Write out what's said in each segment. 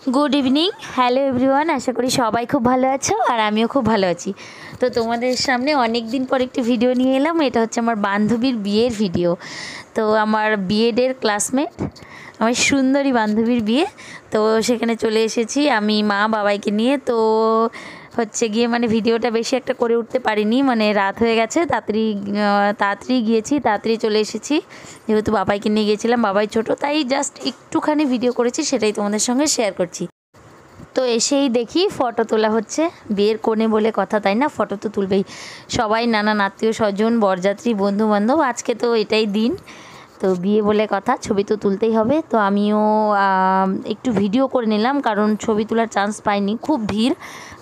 Good evening hello everyone आशा करी सबाई खूब भालो आछो और आमिও खूब भालो आছি। तो तुम्हारे सामने अनेक दिन पर एक भिडियो निये एलाम। এটা হচ্ছে আমার বান্ধবীর বিয়ের ভিডিও। তো আমার বিএডের ক্লাসমেট আমার সুন্দরী বান্ধবীর বিয়ে। তো সেখানে চলে এসেছি আমি মা বাবাইকে নিয়ে। তো হচ্ছে গিয়ে মানে ভিডিওটা বেশি একটা করে উঠতে পারিনি, মানে রাত হয়ে গেছে, তাড়াতাড়ি গিয়েছি, তাড়াতাড়ি চলে এসেছি, যেহেতু বাবাইকে নিয়ে গিয়েছিলাম, বাবাই ছোট, তাই জাস্ট একটুখানি ভিডিও করেছি, সেটাই তোমাদের সঙ্গে শেয়ার করছি। তো এসেই দেখি ফটো তোলা হচ্ছে, বিয়ের কোণে বলে কথা, তাই না, ফটো তো তুলবেই সবাই, নানান আত্মীয় স্বজন, বরযাত্রী, বন্ধু বান্ধব, আজকে তো এটাই দিন, তো বিয়ে বলে কথা, ছবি তো তুলতেই হবে। তো আমিও একটু ভিডিও করে নিলাম, কারণ ছবি তোলার চান্স পাইনি, খুব ভিড়,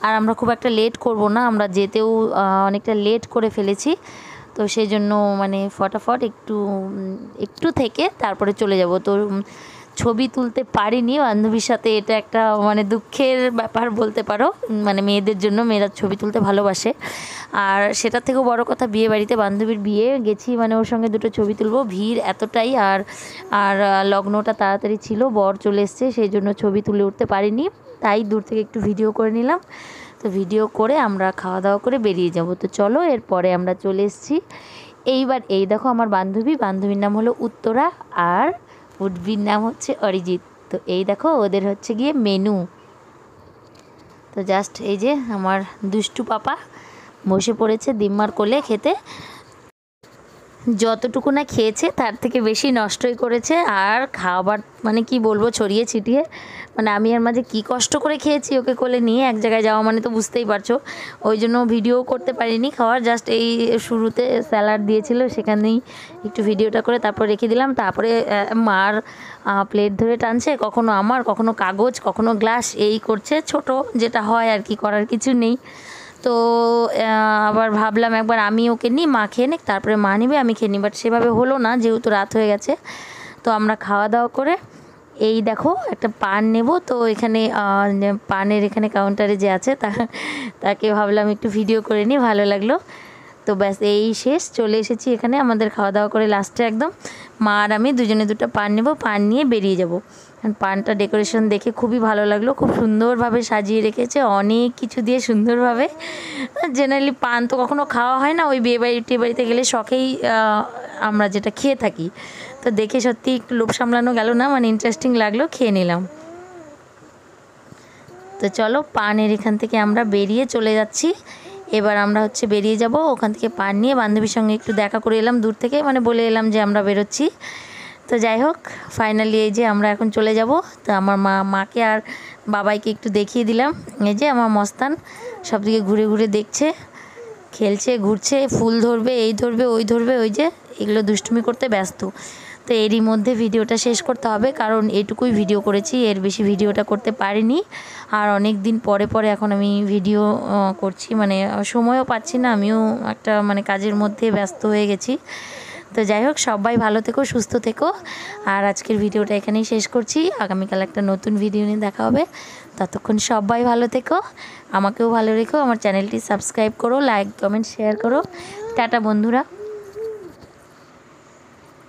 আর আমরা খুব একটা লেট করব না, আমরা যেতেও অনেকটা লেট করে ফেলেছি, তো সেই জন্য মানে ফটাফট একটু থেকে তারপরে চলে যাব। তো ছবি তুলতে পারিনি বান্ধবীর সাথে, এটা একটা মানে দুঃখের ব্যাপার বলতে পারো, মানে মেয়েদের জন্য, মেয়েরা ছবি তুলতে ভালোবাসে। আর সেটার থেকেও বড় কথা, বিয়ে বাড়িতে বান্ধবীর বিয়ে গেছি, মানে ওর সঙ্গে দুটো ছবি তুলবো, ভিড় এতটাই, আর লগ্নটা তাড়াতাড়ি ছিল, বর চলে এসছে, সেই জন্য ছবি তুলে উঠতে পারিনি, তাই দূর থেকে একটু ভিডিও করে নিলাম। তো ভিডিও করে আমরা খাওয়া দাওয়া করে বেরিয়ে যাব। তো চলো, এরপরে আমরা চলে এসেছি। এইবার এই দেখো আমার বান্ধবীর নাম হলো উত্তরা, আর উডবির নাম হচ্ছে অরিজিৎ। তো এই দেখো ওদের হচ্ছে গিয়ে মেনু। তো জাস্ট এই যে আমার দুষ্টু পাপা বসে পড়েছে দিম্মার কোলে খেতে, যতটুকু না খেয়েছে তার থেকে বেশি নষ্টই করেছে, আর খাবার মানে কি বলবো, ছড়িয়ে ছিটিয়ে, মানে আমি আর মাঝে কি কষ্ট করে খেয়েছি ওকে কোলে নিয়ে, এক জায়গায় যাওয়া মানে তো বুঝতেই পারছো, ওই জন্য ভিডিও করতে পারিনি খাওয়ার, জাস্ট এই শুরুতে স্যালাড দিয়েছিল, সেখানেই একটু ভিডিওটা করে তারপর রেখে দিলাম। তারপরে মার প্লেট ধরে টানছে, কখনো আমার, কখনো কাগজ, কখনো গ্লাস, এই করছে, ছোট যেটা হয় আর কি, করার কিছু নেই। তো আবার ভাবলাম একবার আমি ওকে নিই, মা খেয়ে নিক, তারপরে মা নিবে, আমি খেয়ে নিই, বাট সেভাবে হলো না, যেহেতু রাত হয়ে গেছে। তো আমরা খাওয়া দাওয়া করে এই দেখো একটা পান নেব, তো এখানে পানের এখানে কাউন্টারে যে আছে তাকে ভাবলাম একটু ভিডিও করে নিই, ভালো লাগলো। তো ব্যাস এই শেষ, চলে এসেছি এখানে আমাদের খাওয়া দাওয়া করে, লাস্টে একদম মা আর আমি দুজনে দুটো পান নেব, পান নিয়ে বেরিয়ে যাব। পানটা ডেকোরেশন দেখে খুবই ভালো লাগলো, খুব সুন্দরভাবে সাজিয়ে রেখেছে, অনেক কিছু দিয়ে সুন্দরভাবে। জেনারেলি পান তো কখনো খাওয়া হয় না, ওই বিয়েবাড়িতে গেলে শখেই আমরা যেটা খেয়ে থাকি, তো দেখে সত্যি একটু লোভ সামলানো গেল না, মানে ইন্টারেস্টিং লাগলো, খেয়ে নিলাম। তো চলো, পানের এখান থেকে আমরা বেরিয়ে চলে যাচ্ছি। এবার আমরা হচ্ছে বেরিয়ে যাব, ওখান থেকে পান নিয়ে বান্ধবীর সঙ্গে একটু দেখা করে এলাম দূর থেকে, মানে বলে এলাম যে আমরা বেরোচ্ছি। তো যাই হোক, ফাইনালি এই যে আমরা এখন চলে যাব। তো আমার মাকে আর বাবাইকে একটু দেখিয়ে দিলাম, এই যে আমার মস্তান সব দিকে ঘুরে ঘুরে দেখছে, খেলছে, ঘুরছে, ফুল ধরবে, এই ধরবে, ওই ধরবে, ওই যে এগুলো দুষ্টুমি করতে ব্যস্ত। তো এরই মধ্যে ভিডিওটা শেষ করতে হবে, কারণ এটুকুই ভিডিও করেছি, এর বেশি ভিডিওটা করতে পারিনি, আর অনেক দিন পরে এখন আমি ভিডিও করছি, মানে সময়ও পাচ্ছি না, আমিও একটা মানে কাজের মধ্যে ব্যস্ত হয়ে গেছি। তো যাই হোক, সবাই ভালো থেকো, সুস্থ থেকো, আর আজকের ভিডিওটা এখানেই শেষ করছি, আগামীকাল একটা নতুন ভিডিও নিয়ে দেখা হবে, ততক্ষণ সবাই ভালো থেকো, আমাকেও ভালো রেখো, আমার চ্যানেলটি সাবস্ক্রাইব করো, লাইক কমেন্ট শেয়ার করো, টাটা বন্ধুরা।